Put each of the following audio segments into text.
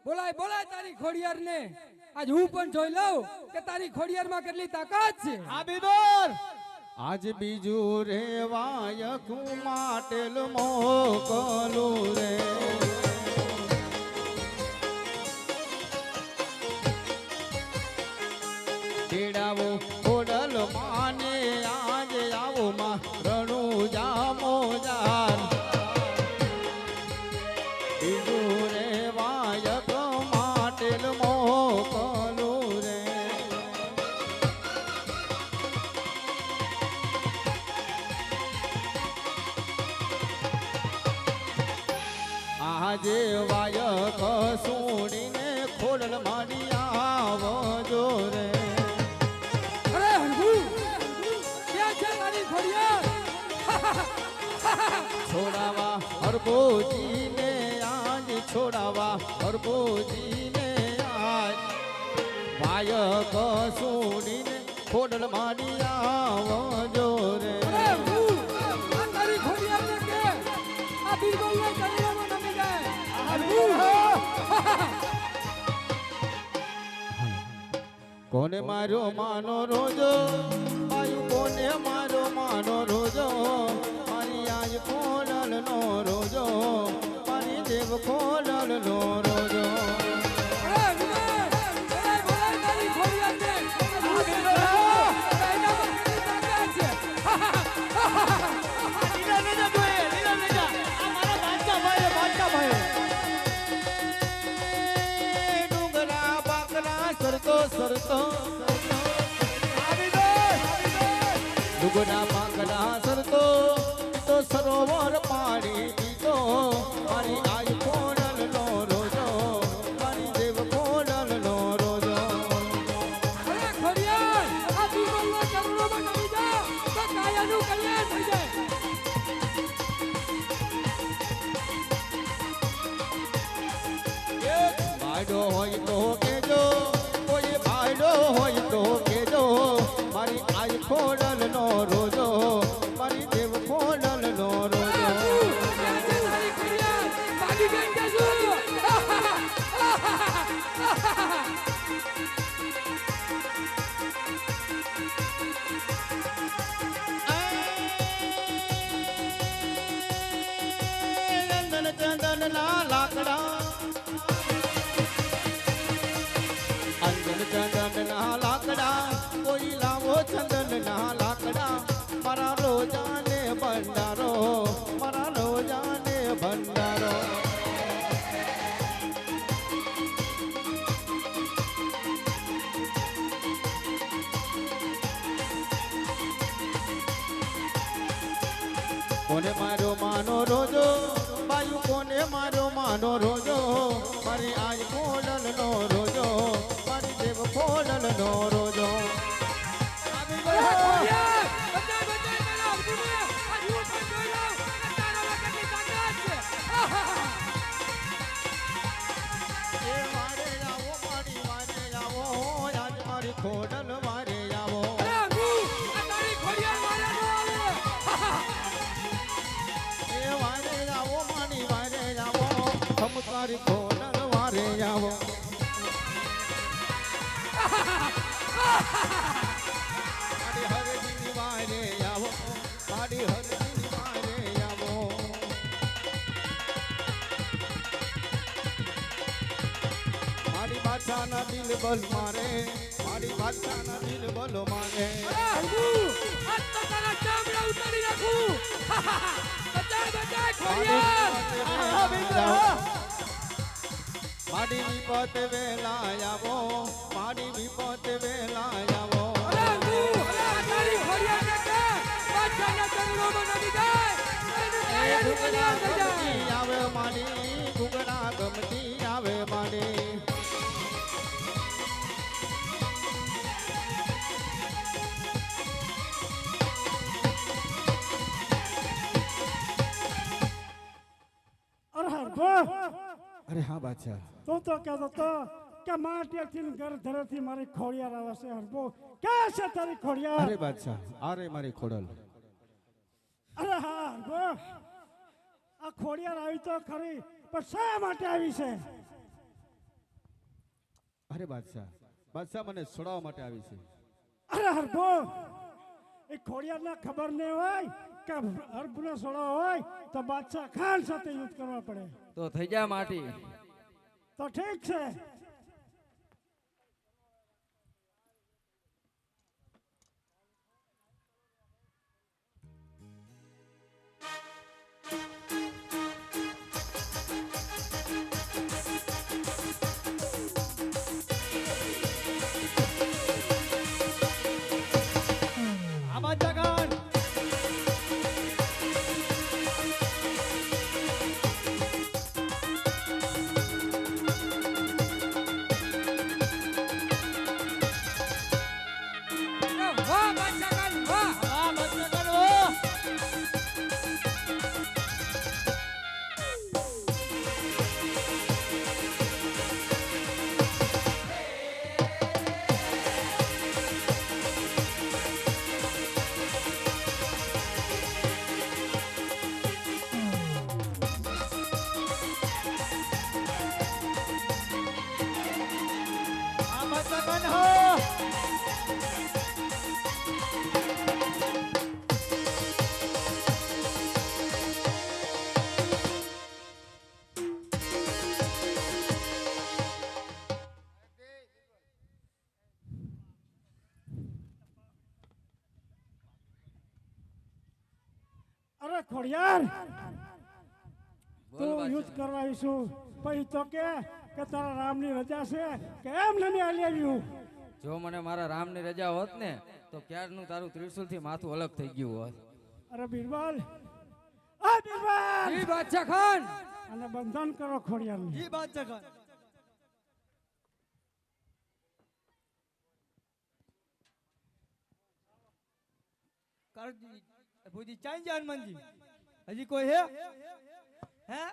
બોલાય બોલાય તારી ખોડિયાર ને આજ હું પણ જોઈ લઉં કે તારી ખોડિયાર માં કેટલી તાકાત છે આ બીબર આજ બીજું રેવાય માટેલ મોકલું રે તેડાવો ખોડલ માને આજ આવો માં રણુ જામો જાન બીજું રેવાય માટેલ મોકલું રે આજે વાયક સુણીને ખોડલ માડી આવજો રે અરે હરગુ ક્યાં છે તારી ખોડિયાર છોડાવા હરબોજીને આજ છોડાવા હરબોજીને આજ વાયક સુણીને ખોડલ માડી આવજો રે અરે હરગુ આ તારી ખોડિયાર ને કે આ બીરબલ ને ચરણોમાં નમી જાય હરગુ કોને માર્યો માનો રોજો આયુ કોને માર્યો માનો રોજો મારી આજ ખોડલ નો રોજો મારી દેવ ખોડલ નો રોજો અરે વિનય બોલાય બોલાય તારી ખોડિયાર ને આ બીરબલ એનામાં કેટલી તાકાત છે લીલા લેજા જોએ લીલા લેજા આ મારા બાદશાહ ભાઈ ડુંગરા બાકરા સરતો સરતો આ બીબર ડુંગરા બાકરા સરતો તો સરોવર પાણી પીતો મારી આજ ખોડલ નો રોજો મારી દેવ ખોડલ નો રોજો અરે ખોડિયાર આ બીરબલ ના ચરણોમાં નમી જા તો કાયાનું કલ્યાણ થઈ જાય ભાઈડો હોય તો કેજો કોઈ ભાઈડો હોય તો કેજો મારી આજ ખોડલ નો રોજો મારી દેવ ખોડલ નો રોજો ક્યાં છે તારી ખોડિયાર ભાગી ગઈ કે શું ચંદન ચંદન ના લાકડા અંજન ચંદન ના લાકડા કોઈ લાવો ચંદન ના લાકડા મારા રોજાને ભંડારો મારા રોજાને ભંડારો કોને મારો માનો રોજો બાયુ કોને મારો માનો રોજો મારી આજ ખોડલ નો રોજો મારી દેવ ખોડલ નો રોજો અરે ખોડિયાર બચાય બચાય મારા અર્જુનને આ હું પણ જોઈ લઉં કે તારામાં કેટલી તાકાત છે એ મારે આવો મારી વારે આવો આજ મારી ખોડલ વારે આવો અરે અંગુ આ તારી ખોડિયાર મારે ન આવે એ વારે આવો મારી વારે આવો હમ તારી ખોડલ વારે આવો મારી હરજી વારે આવો મારી હરજી વારે આવો મારી બાદશાહના દિલ બલ મારે મારી બાદશાહના દિલ બલ મારે અરે અંગુ આ તો તારા ચામડા ઉતારી નાખું બચાય બચાય ખોડિયાર આ બીબર મારી વિપત વેલા આવો મારી વિપત વેલા આવો અરે અંગુ આ તારી ખોડિયાર ને કે બાદશાહના ચરણોમાં નમી જાય અને કાયાનું કલ્યાણ થઈ જાય ગમતી આવે મારી ઘૂઘરા ગમતી આવે મારી અરે હરભો અરે હા બાદશાહ તું તો કહેતો તો કે માટીથી ઘર ધરેથી મારી ખોડિયાર આવે છે હરભો ક્યાં છે તારી ખોડિયાર અરે બાદશાહ અરે મારી ખોડલ અરે હા હરભો આ ખોડિયાર આવી તો ખરી પણ શા માટે આવી છે અરે બાદશાહ, બાદશાહ મને છોડાવવા માટે આવી છે. અરે હરભો એ ખોડિયારને ખબર નહીં હોય કે હરભને સોડા હોય તો બાદશાહ ખાન સાથે યુદ્ધ કરવા પડે. તો થઈ જા માટી. તો ઠીક છે. આ બાદશાહ ખાન વાહ બાદશાહ ખાન વાહ. આ બાદશાહ ખાન ઓ આ બાદશાહ ખાન હો અરે ખોડિયાર બોલ તું બાદશાહ. યુદ્ધ કરવા આવીશું પછી તો કે તારા રામની રજા છે કેમ નહીં આલી આવ્યું. જો મને મારા રામની રજા હોત ને તો ક્યારનું તારું ત્રિશુલ થી માથું અલગ થઈ ગયું હોત. અરે બિરબલ આ બિરબલ જી બાદશાહ ખાન. અને બંધન કરો ખોડિયારને. જી બાદશાહ ખાન કરજી ભુજી ચાઈ જા હનુમાનજી હજી કોઈ હે હે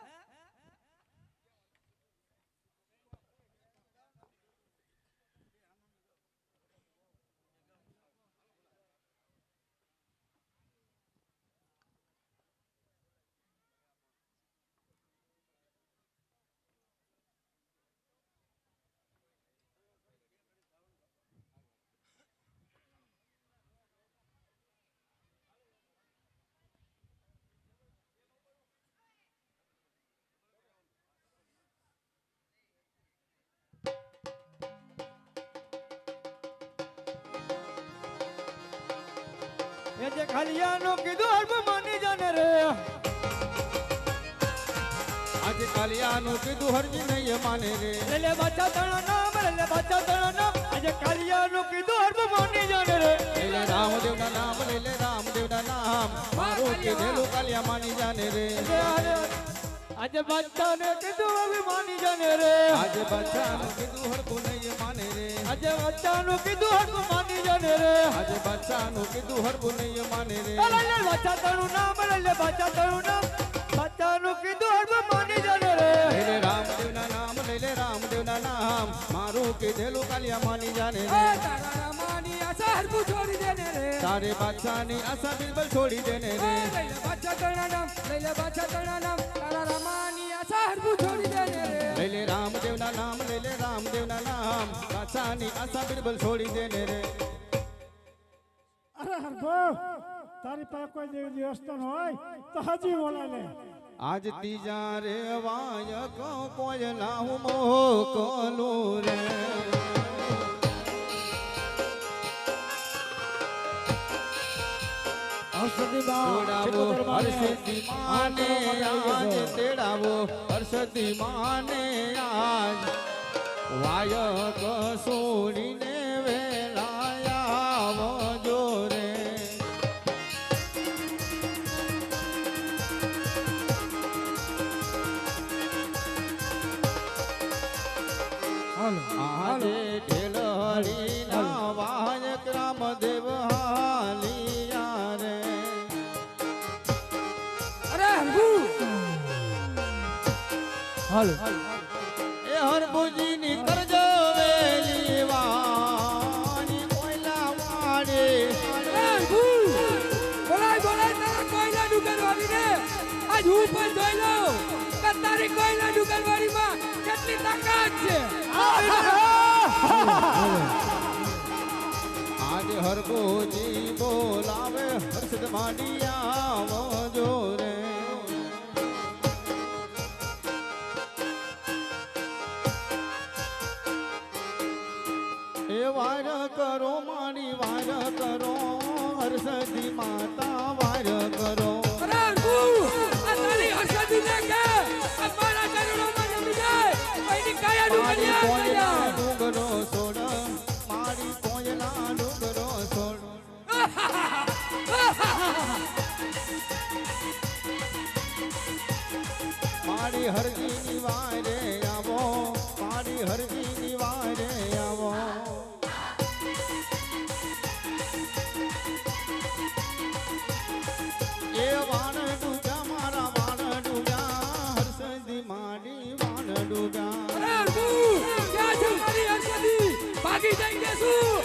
એ જે ખાલિયાનો કીધું હરબ માની જાને રે આજે કાલિયાનું કીધું હરજી નહીં માને રે. લે બાદશાહ તારા નામ લે બાદશાહ તારા નામ આજે કાલિયાનો કીધું હરબ માની જાને રે લઈ લે રામદેવના નામ, લઈ લે રામદેવના નામ, મારું કીધેલું કાલિયા માની જાને રે. આજે બાદશાહને કીધું હવે માની જાને રે આજે બાદશાહનું કીધું હરખું નહીં માને રે. આજે બાદશાહનું કીધું હરબ માની જાને રે આજે બાદશાહનું કીધું હરખું નહીં માને રે. લે બાદશાહ તારું નામ લે બાદશાહ તારું નામ બાદશાહનું કીધું હરબ માની જાને રે લઈ લે રામદેવના નામ, લઈ લે રામદેવના નામ, મારું કીધેલું કાલિયા માની જાને રે. તારા રામાની આશા હરખું છોડી દેને રે. તારે બાદશાહની આશા બિલબલ છોડી દેને રે. લઈ લે બાદશાહ તારા નામ, લઈ લે બાદશાહ તારા નામ, તારા રામાની આશા હરખું છોડી દેને રે. લઈ લે રામદેવના નામ, લઈ લે રામદેવના નામ, બાદશાહની આશા બિલબલ છોડી દેને રે. અરે હરભો તારી પાસે કોઈ દેવી દેવસ્થાન હોય તો હજી બોલાય લે. આજ ત્રીજા રે વાયક કોઈ લાવ મોકલું રે. તેડાવો હર્ષદી માને આજ, તેડાવો હર્ષદી માને આજ, વાયક સોડીને વેલાયા આવજો રે. આજે ઢેલડીના વાયક રામદેવ હાલિયા રે. અરે હરખુ. હાલો એ હરભુજીની કરજો વેલી વાણી કોયલા વાડે. અરે હરખુ. બોલાય બોલાય તારા કોયલા ડુંગરવાળીને. આજ હું પણ જોઈ લઉં કે તારી કોયલા ડુંગરવાળીમાં કેટલી તાકાત છે. આજે હરગોજી બોલાવે હર્ષદ માંડિયા આવજો રે. એ વાર કરો મારી વાર કરો હર્ષદી માતા વાર કરો. અરે હરખુ, આ તારી હર્ષદીને કે આ મારા ચરણોમાં નમી જાય. કોઈની કાયા મારી ડુંગરિયા કોયલા કાયા. ડુંગરો છોડ મારી કોયલા ડુંગરો છોડ. મારી હરજીની વારે આવો મારી હરજીની વારે આવો. એ વાણ ડૂબ્યા મારા વાણ ડૂબ્યા હર્ષદી મારી વાણ ડૂબ્યા. અરે હરખુ, ક્યાં છે મારી હર્ષદી? ભાગી જઈને શું?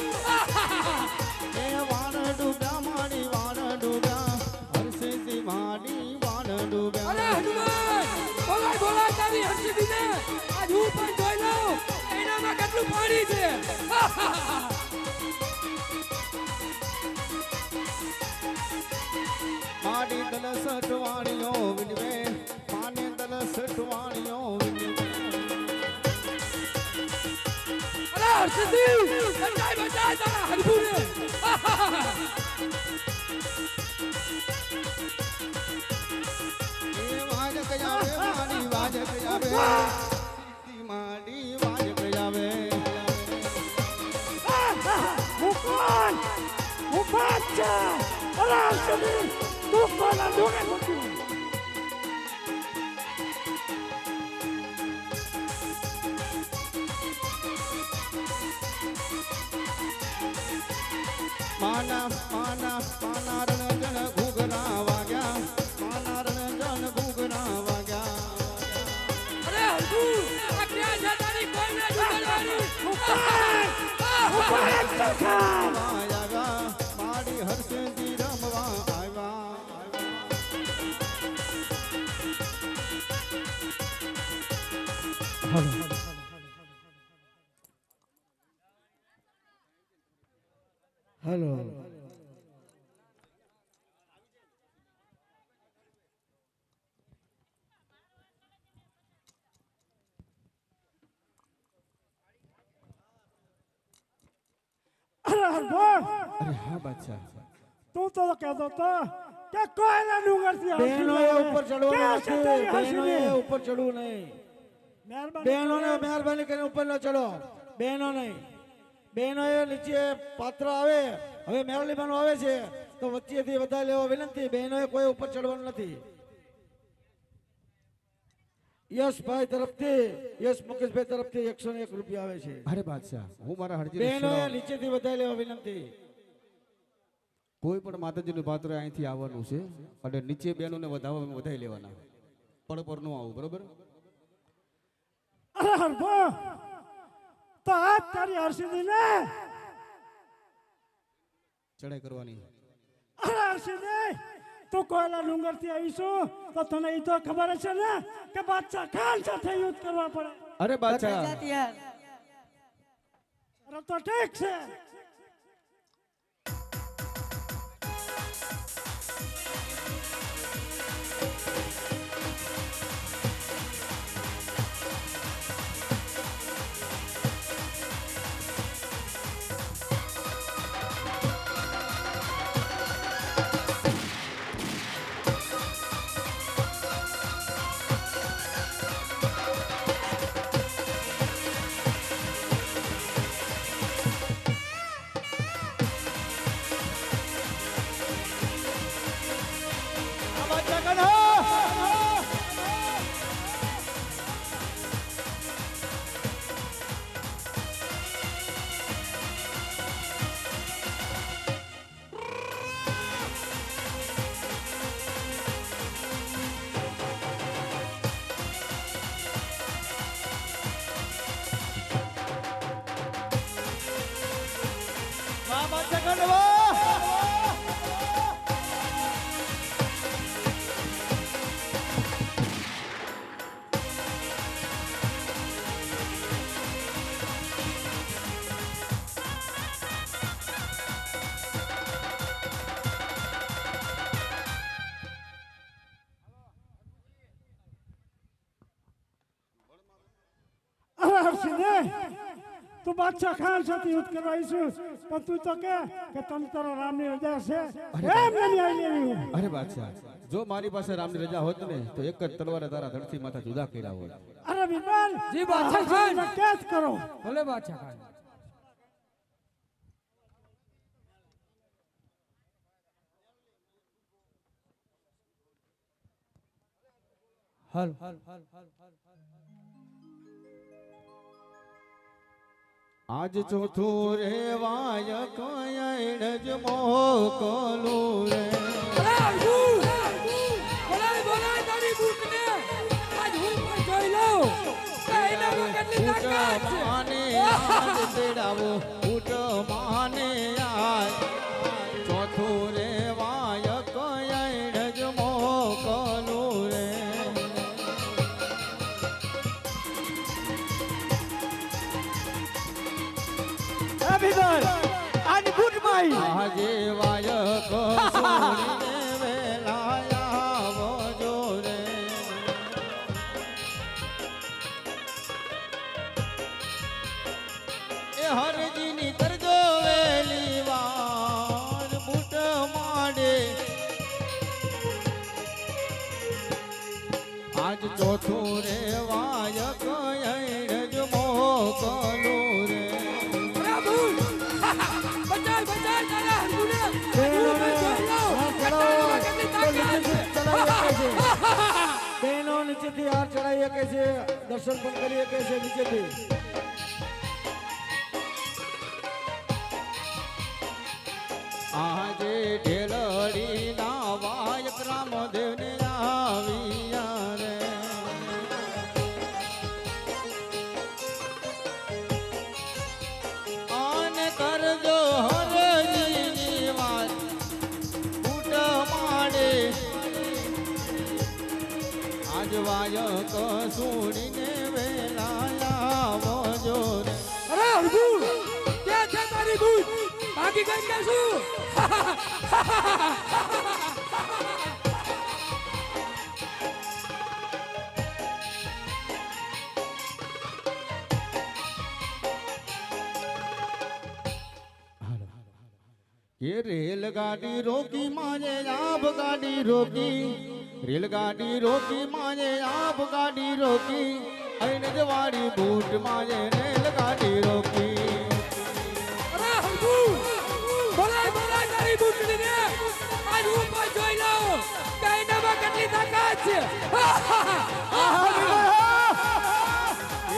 એ વાણ ડૂબ્યા મારી વાણ ડૂબ્યા હર્ષદી મારી વાણ ડૂબ્યા. અરે હનુમાન, બોલાય બોલાય તારી હર્ષદીને. આજ હું પણ જોઈ લઉં એનામાં કેટલું પાણી છે. મારી દલ સટવાણીઓ વિનવે માને દલ સટવાણીઓ વિનવે. અરે હર્ષદી, બચાય બચાય તારા હરખુને. એ વાજ કયાવે મારી વાજ કયાવે સીધી મારી વાજ કયાવે. હું કોણ? હું બાદશાહ. અરે હર્ષદી, તું કોના ડુંગર મૂક્યું? માના માના માના રણજન ઘૂઘરા વાગ્યા માના રણજન ઘૂઘરા વાગ્યા. અરે હરખુ, આ ક્યાં છે તારી કોઈને ડુંગરવાળી? આવ્યા મારી હર્ષદી રમવા આવ્યા. હેલો અરે હરખુ, અરે હા બાદશાહ. તું તો કહેતો હતો કે કોઈના ડુંગરથી બહેનો એ ઉપર ચડવું ક્યાં છે નથી તારી બહેનો એ હર્ષદી? ઉપર ચડવું નહીં મહેરબાની બહેનોને મહેરબાની કરીને ઉપર ન ચડો બહેનો નહીં બહેનો એ નીચે પાત્ર આવે હવે મેરલી બહેનો આવે છે તો વચ્ચેથી વધારે લેવો વિનંતી બહેનો એ કોઈ ઉપર ચડવાનું નથી યશભાઈ તરફથી યશ મુકેશભાઈ તરફથી 101 રૂપિયા આવે છે અરે બાદશાહ હું મારા હરજી બહેનો એ નીચેથી વધારે લેવા વિનંતી કોઈ પણ માતાજીનું પાત્ર અહીંથી આવવાનું છે અને નીચે બહેનોને વધાવી લેવાના પડ પર નું આવું બરોબર. અરે હરખુ, તો આ તારી હર્ષદીને ચડાઈ કરવાની. અરે હર્ષદી, તું કોઈના ડુંગરથી આવીશું તો તને એ તો ખબર હશે ને કે બાદશાહ ખાન સાથે યુદ્ધ કરવા પડે. અરે બાદશાહ અરે તો ઠીક છે. હશે ને તું બાદશાહ ખાન સાથે યુદ્ધ કરવા આવીશું પણ તું તો કે તમે તારો રામની રજા છે એમ નહીં આવી લેવી અરે બાદશાહ, જો મારી પાસે રામની રજા હોત ને તો એક જ તલવારે તારા ધરતી માથા જુદા કર્યા હોત. અરે બિરબલ જી બાદશાહ ખાન. કેદ કરો ભલે બાદશાહ ખાન. હાલ આજ ચોથું રેવાય કયણ જ મોકલું રે. બોલાય બોલાય તારી બૂટને આજ હું પણ જોઈ લઉં કે એનામાં કેટલી તાકાત છે. માને આજ તેડાવો ઊટ માને આજ ચોથું રેવાય કયણ જ મોકલું રે. આજે વાયક સુરીને વેલાયા આવજો રે. એ હરજીની કરજો વેલી વાર બૂટ માંડે. આજ ચોથું રે વાયક એણ જ મોકલું રે. બચાય બચાય તારા હરગુને હું પણ જોઈ લઉં કે ચડાવો. તારામાં કેટલી તો તાકાત નીચેથી છે. ચડાવી શકે છે. બહેનો નીચેથી હાથ ચડાવી શકે છે, દર્શન પણ કરી શકે છે નીચેથી. આજે ઢેલડી ના વાયક રામદેવ ને આવ્યા રે. આને કરજો હરજીની વાત બૂટ માડે. આજ વાયક સુણીને વેલાયા આવજો રે. અરે હરગુ ક્યાં છે તારી બૂટ ભાગી ગઈ કે શું? કે રેલગાડી રોકી માજે આપ ગાડી રોકી. રેલગાડી રોકી માજે આપ ગાડી રોકી. અઈન જવાડી બૂટ માજે રેલગાડી રોકી. અરે હરગુ બોલાય બોલાય તારી બૂટને આજ હું પણ જોઈ લઉં કે એનામાં કેટલી તાકાત છે.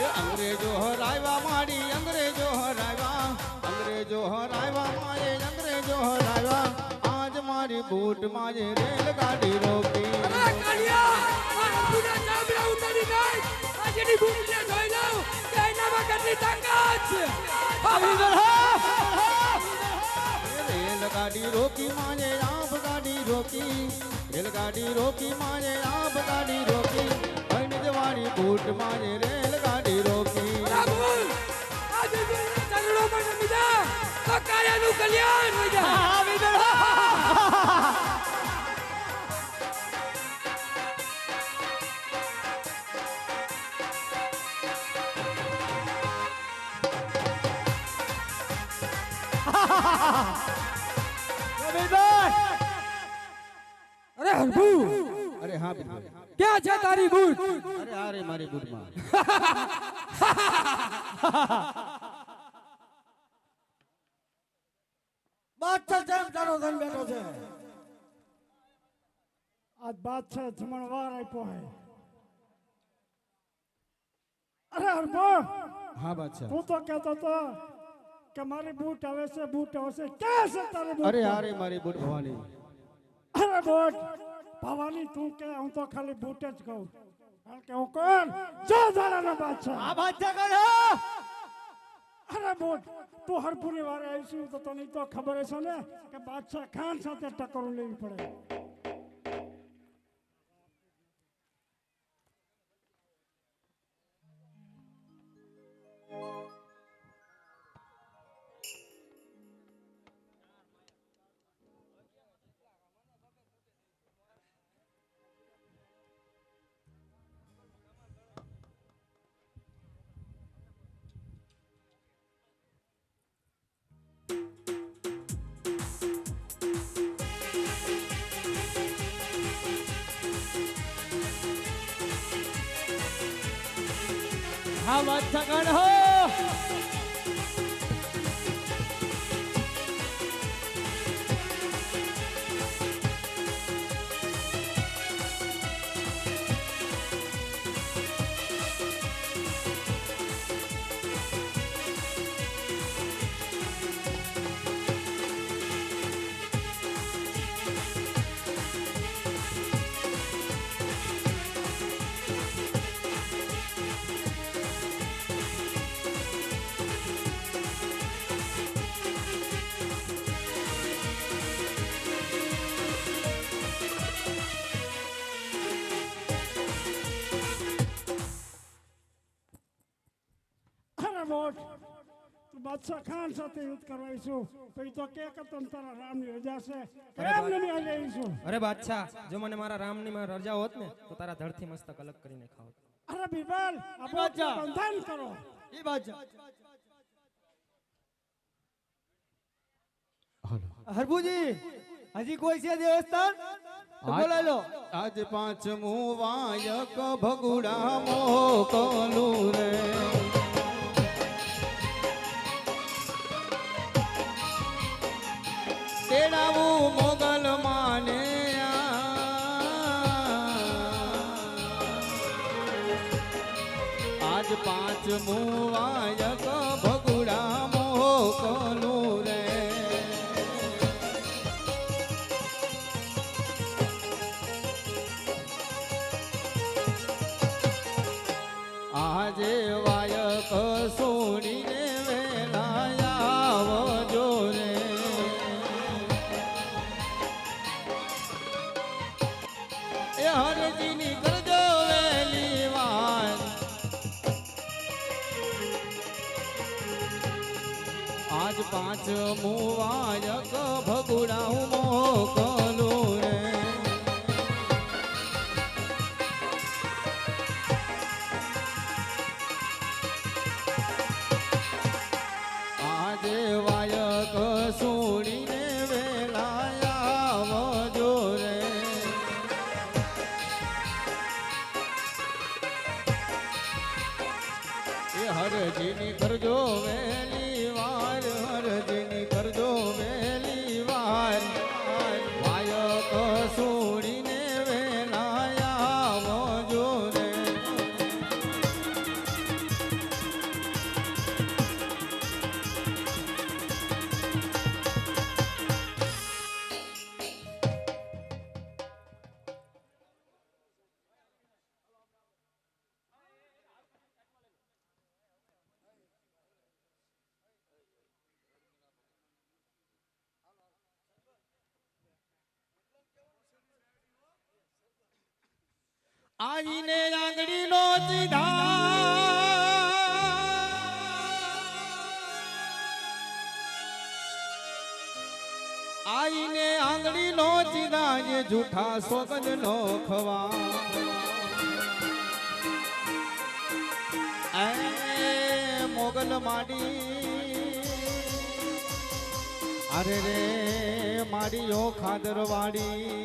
એ અંગ્રેજો હરાવ્યા માડી અંગ્રેજો હરાવ્યા. અંગ્રેજો હરાવ્યા માજે અંગ્રેજો હરાવ્યા. આજ મારી બૂટ માજે રેલગાડી રોકી. અરે કાલિયા આ હરગુના ચામડા ઉતારી નાખ આજની બૂટને જોઈ લઉં કે એનામાં કેટલી તાકાત છે. રેલગાડી રોકી માજે આપ ગાડી રોકી. રેલગાડી રોકી માજે આપ ગાડી રોકી. અઈન જવાડી બૂટ માજે રેલગાડી રોકી. રામુલ આજે જોઈને ચરણોમાં નમી જા તો કાયાનું કલ્યાણ હોય જાય. અરે હરભુ અરે હા બિલકુલ. ક્યાં છે તારી બૂટ? અરે આ રે મારી બૂટમાં. બાદશાહ જેમ તારો ધન બેઠો છે. આજ બાદશાહ જમણ વાર આપ્યો હે અરે હરબો હા બાદશાહ. તું તો કહેતો તો કે મારી બૂટ આવે છે બૂટ આવશે ક્યાં છે તારી બૂટ? અરે આ રે મારી બૂટ ભવાની. અરે બૂટ ભવાની તું કે હું તો ખાલી બૂટ જ કહું કારણ કે હું કોણ જો ઝાલાનો બાદશાહ. આ બાદશાહ કોણ હે? અરે બૂટ તું હરપુરી વારે આવીશું તો તને તો ખબર હશે ને કે બાદશાહ ખાન સાથે ટક્કર લેવી પડે. હા બાદશાહ ખાન હો અરે મોટ તું બાદશાહ ખાન સાથે યુદ્ધ કરવાઈશું તો એ તો કે તમ તારા રામની રજા છે કેમ નહીં આવી જઈશું? અરે બાદશાહ, જો મને મારા રામની માં રજા હોત ને તો તારા ધડથી મસ્તક અલગ કરીને ખાવત. અરે બીરબલ આ બાદશાહ. બંધન કરો. એ બાદશાહ હરભુજી હજી કોઈ છે દેવસ્થાન તો બોલાવી લો. આજ પાંચમું વાયક ભગુડા મોકલું રે તેડાવું મોગલ માને આજ પાંચમું વાયક ભગુડા મોકલું રે આજે વાયક સોડીને વેલા આવજો રે એ હરજીની કરજો વેલી વાત આજ પાંચ મુવાયક ભગુડા મોકલું રે આજે વાયક સોડીને વેલા આવજો રે એ હરજીની કરજો વેલી વાર હરજીની કરજો વેલી વાર વાયક સોડીને વેલા આવજો રે આઈને આંગળીનો ચીધા આઈને આંગળીનો ચીધા જે જૂઠા સોગંદનો ખવા એ મોગલ માડી અરે રે માડીઓ ખાદરવાડી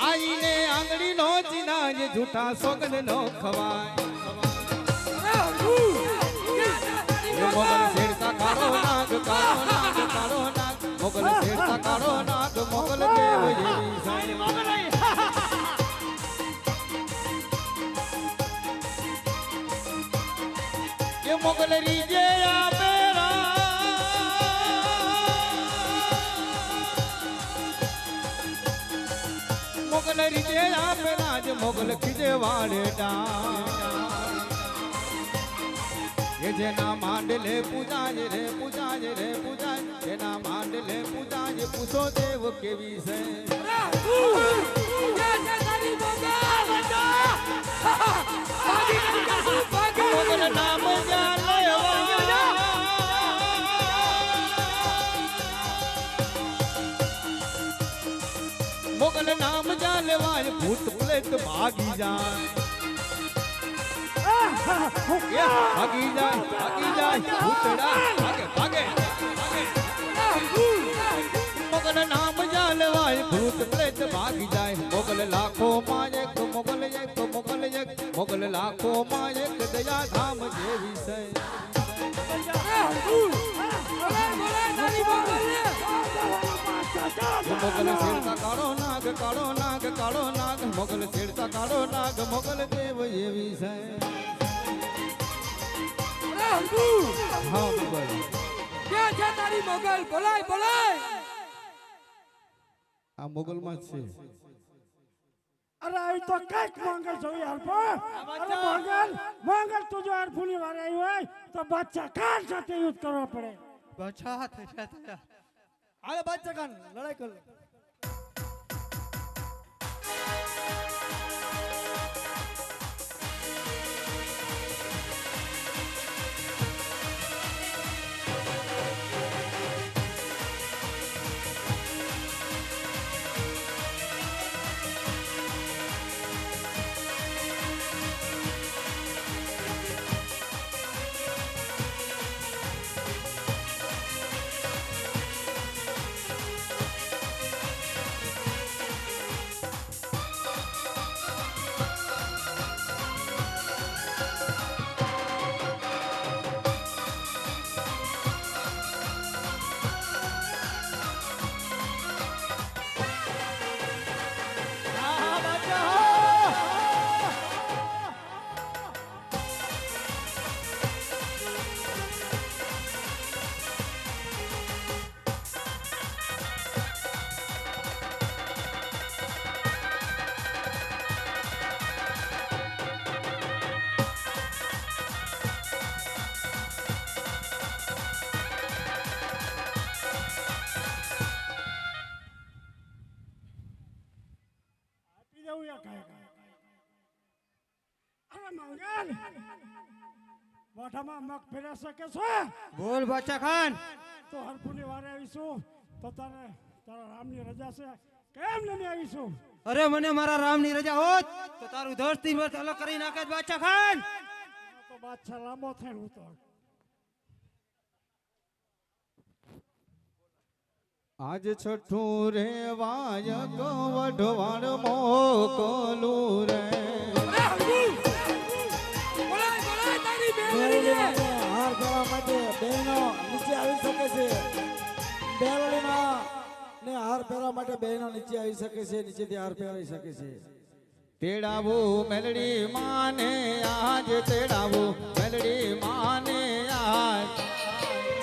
આઈને આંગળી નો ચીના જે જૂઠા સોગન નો ખવાય મોગલ શેરતા કાળો નાગ મોગલ શેરતા કાળો નાગ મોગલ દેવ જેવી સાઈ એ મોગલ રીજે આપેરા મોગલ રીજે આપેલા જ મોગલ ખીજે વાડેટા એ જેના માંડલે પૂજાય રે પૂજાય રે પૂજાય જેના માંડલે પૂજાય પૂછો દેવ કેવી છે મોગલ નામ મોગલ નામ જાલવાય ભૂત પ્રેત ભાગી જાય ભાગી જાય ભૂતડા ભાગે ભાગે મોગલ નામ જાલવાય ભૂત પ્રેત ભાગી જાય મોગલ લાખો માં એક મોગલ એક મોગલ લાખો માં એક દયા ધામ જેવી છે અરે હરભુ બોલાય બોલાય તારી મોગલને મોગલ શેરતા કાળો નાગ કાળો નાગ કાળો નાગ મોગલ શેરતા કાળો નાગ મોગલ દેવ એવી છે અરે હરભુ હા મોગલ ક્યાં છે તારી મોગલ બોલાય બોલાય આ મોગલ માં જ છે અરે આવી તો કઈક મંગલ જોઈએ હરપો અરે મંગલ તું જો હરફુની વારે આવી હોય તો બાદશાહ ખાન સાથે યુદ્ધ કરવો પડે હાલે બાદશાહ ખાન લડાઈ કર લે. જવું યા કાંઈ અરે મંગલ મોઢામાં મગ ફેરા શકે છે બોલ બાદશાહ ખાન તો હરફુની વારે આવીશું તો તારે તારા રામની રજા છે કેમ નહીં આવીશું અરે મને મારા રામની રજા હોત તો તારું ધરતી પર અલગ કરી નાખે બાદશાહ ખાન તો બાદશાહ લાંબો થઈને હું તો આજ છઠ્ઠું રે વાય કવઢવાણ મોકલું રે અરે હરભુ બોલાય બોલાય તારી મેલડીને બેનડીને હાર ફેરવા માટે બહેનો નીચે આવી શકે છે. મેલડીમાં ને હાર ફેરવા માટે બહેનો નીચે આવી શકે છે, નીચેથી હાર ફેરવી શકે છે. તેડાવું મેલડી માને આજ તેડાવું મેલડી માને આજ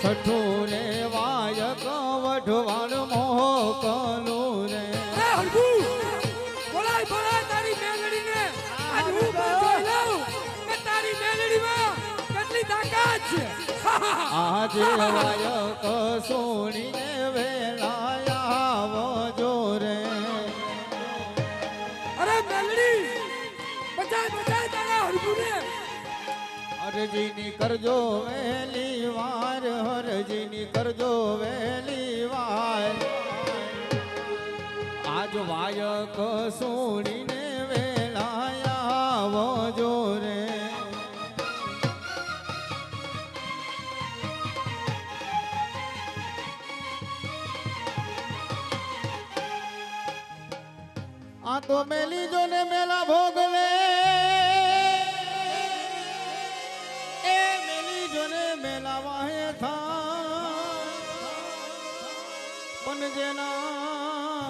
છઠ્ઠું રે વાય કવઢવાણ મોકલું રે અરે હરભુ બોલાય બોલાય તારી બેનડીને આજ હું પણ જોઈ લઉં કે તારી બેનડીમાં કેટલી તાકાત છે આજે વાય કસોણીને વેલાયા આવજો રે અરે મેલડી બચાય બચાય તારા હરભુને હરજીની કરજો વહેલી વાર હરજીની કરજો વહેલી વાર આજ વાય કસોણીને વેલાયા આવજો રે આ તો મેલી જો ને મેલા ભોગલે એ મેલી જો ને મેલા વાહે થા પણ જેના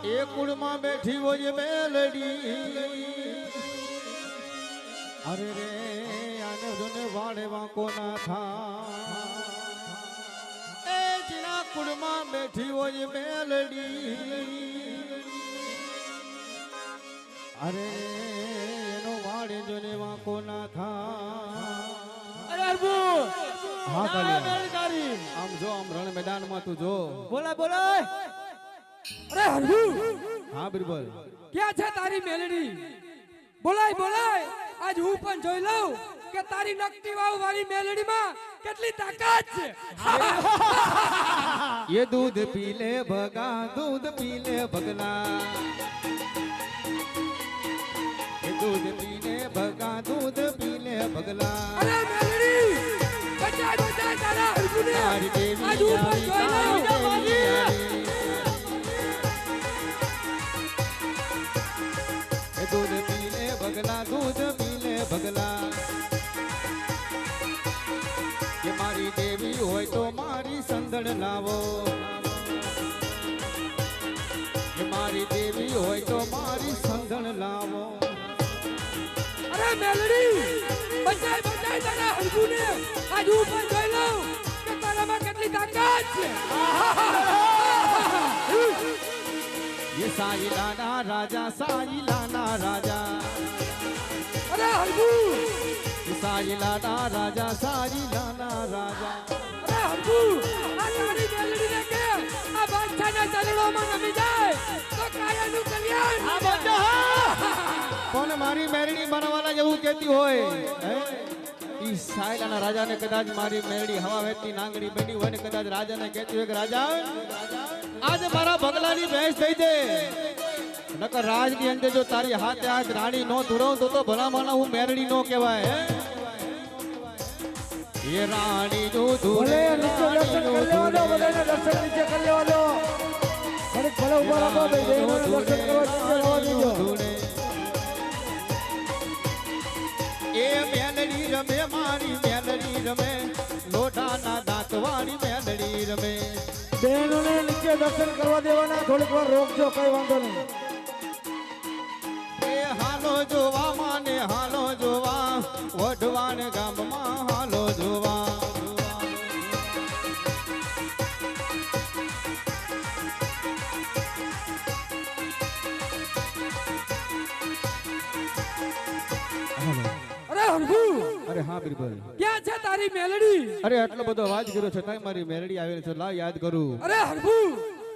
એ કુળમાં બેઠી હોય મેલડી અરે રે આને જો ને વાડે વાંકો ના થા એ જેના કુળમાં બેઠી હોય મેલડી અરે એનો વાડે જોને વાંકો ના થા અરે હરભુ હા કાલિયા આમ જો આમ રણ મેદાનમાં તું જો બોલાય બોલાય અરે હરભુ હા બિરબલ ક્યાં છે તારી મેલડી બોલાય બોલાય આજ હું પણ જોઈ લઉં કે તારી નકટી વાવ વાળી મેલડીમાં કેટલી તાકાત છે ये दूध पी ले भगा दूध पी ले भगला ये दूध पी ले भगा दूध पी ले भगला અરે મેલડી બચાય બચાય તારા હરભુને तारी देवी આજ હું પણ आई જોઈ तारी લઉં देवी आई ये दूध पी ले भगला दूध पी ले સંગણ લાવો એ મારી દેવી હોય તો મારી સંગણ લાવો અરે મેલડી બચાય બચાય તારા હરગુને આજ હું પણ જોઈ લઉં કે તારામાં કેટલી તાકાત છે ये साईलाना राजा साईलाना राजा અરે હરગુ ये साईलाना राजा साईलाना राजा અરે હરગુ આ તારી મેલડીને કે આ બાદશાહના ચરણોમાં નમી જાય તો કાયાનું કલ્યાણ કોને મારી મેરડી બનાવવાના જેવું કહેતી હોય હે? ઈ સાયલાના રાજાને કદાચ મારી મેરડી હવા વહેતી નાંગડી બની હોય ને કદાચ રાજાને કહેતી હોય કે રાજા આજે મારા બગલાની ભેંસ થઈ દે નકર રાજની અંદર જો તારી હાથે હાથ રાણી નો ધોડો તો ભલામણ હું મેરડી નો કહેવાય હે એ રાણી નું ભલે નીચે દર્શન કરી લેવા દો, બધાને દર્શન નીચે કરી લેવા દો. ઘડીક ભલે ઊભા રાખો ભાઈ, બહેનોને દર્શન કરવા નીચે રહેવા દેજો. એ મેલડી રમે મારી મેલડી રમે લોઢાના દાંતવાળી મેલડી રમે બહેનોને નીચે દર્શન કરવા દેવાના, થોડીક વાર રોકજો, કઈ વાંધો નહીં. એ હાલો જોવા માને હાલો જોવા વઢવાણ ગામમાં હાલો જોવા અરે હરગુ અરે હા બિરબલ ક્યાં છે તારી મેલડી અરે આટલો બધો અવાજ કર્યો છતાંય મારી મેલડી આવેલી છે લાવ યાદ કરું અરે હરગુ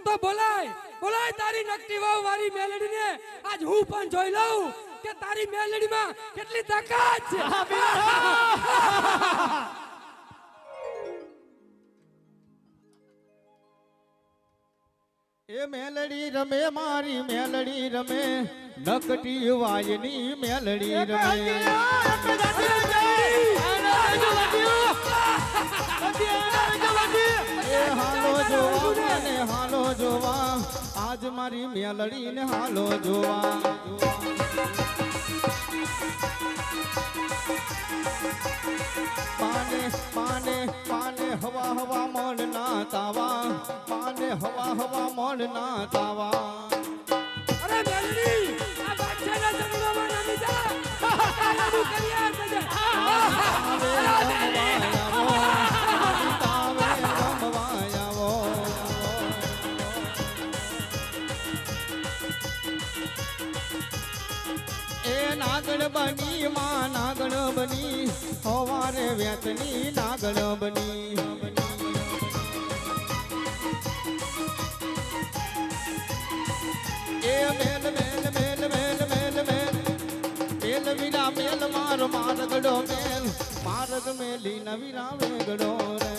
તો બોલાય બોલાય તારી નકટી વાવ વાળી મેલડીને આજ હું પણ જોઈ લઉં કે તારી મેલડીમાં કેટલી તાકાત છે એ મેલડી રમે મારી મેલડી રમે નકટી વાયની મેલડી રમે એ હાલો જોવા મને હાલો જોવા આજ મારી મેલડી ને હાલો જોવા પાને પાને પાને હવા હવા મન ના તાવા પાને હવા હવા મન ના તાવા અરે મેલડી આ બાદશાહના ચરણોમાં નમી જા કાયાનું કલ્યાણ થશે એ નાગણ બની માં નાગણ બની હવારે વેતની નાગણ બની એ મેલ મેલ મેલ મેલ મેલ મેલ મેલ વિના મેલ મારો મારગડો મેલ મારગ મેલી નવીરા વેગડો રે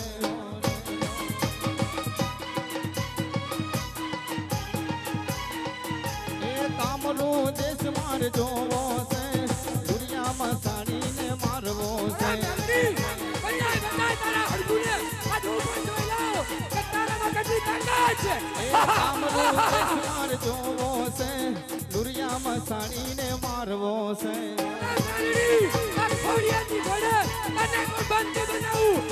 એ કામનો દેશ માર જોવો છે દુનિયામાં સાડીને મારવો છે મેલડી બચાય બચાય તારા હરગુને આજ હું પણ જોઈ લઉં કે તારામાં કેટલી તાકાત છે એ કામનો દેશ માર જોવો છે દુનિયામાં સાડીને મારવો છે મેલડી આ ઘોડિયાની ઘોડે તને કોઈ બંધ બનાવું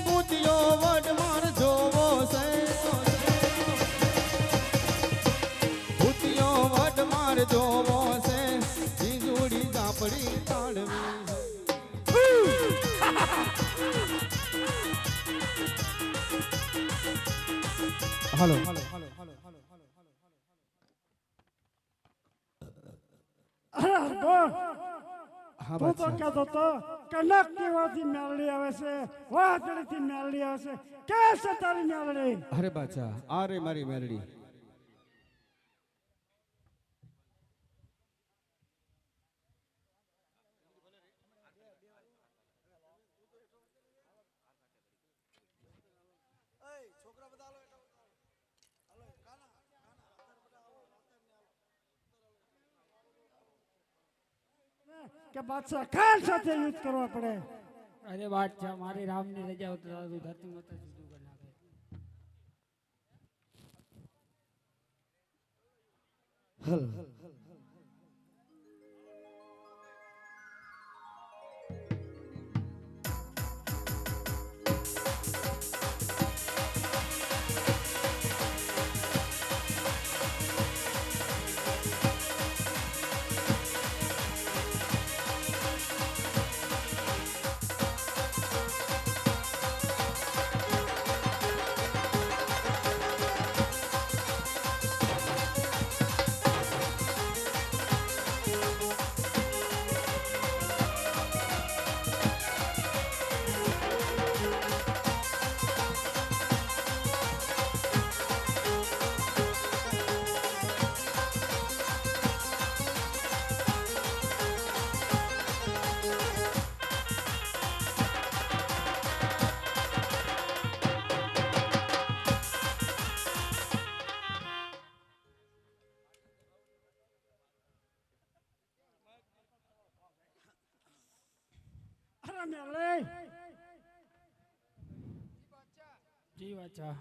બુદ્ધિયો વડ માર જોવો છે બુદ્ધિયો વડ માર જોવો છે જીજુડી ઝાપડી તાળવી હાલો અરે હરગુ, હા તું તો કહેતો તો કનક કેવાથી મેલડી આવે છે, વાદળીથી મેલડી આવે છે, કે છે તારી મેલડી? અરે બાચા આ રે મારી મેલડી કે બાદશાહ ખાન સાથે યુદ્ધ કરવા પડે. અરે બાદશાહ મારી રામની રજા હોત તો ધરતી માતા સીધું કરી નાખે મેલે જી વાચા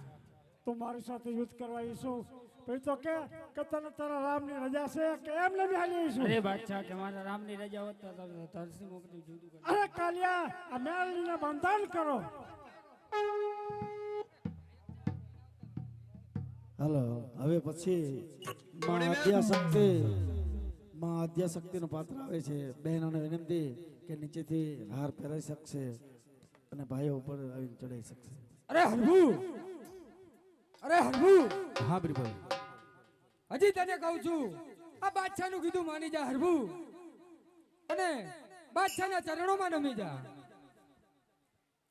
તું મારી સાથે યુદ્ધ કરવા ઈશું પછી તો કે તને તારા રામની રજા છે કે એમ ને હાલી ઈશું અરે બાદશાહ કે મારા રામની રજા હોત તો ધરતી મોકલી જુદું કરી અરે કાલિયા આ મેળીને બંધન કરો હાલો હવે પછી માં આદ્યાશક્તિનું પાત્ર આવે છે. બહેનોને વિનંતી કે નીચેથી હાર પહેરાઈ શકશે અને ભાઈઓ ઉપર આવીને ચડાઈ શકશે. અરે હરભુ હા બિરબલ હજી તને કહું છું આ બાદશાહનું કીધું માની જા હરભુ અને બાદશાહના ચરણોમાં નમી જા.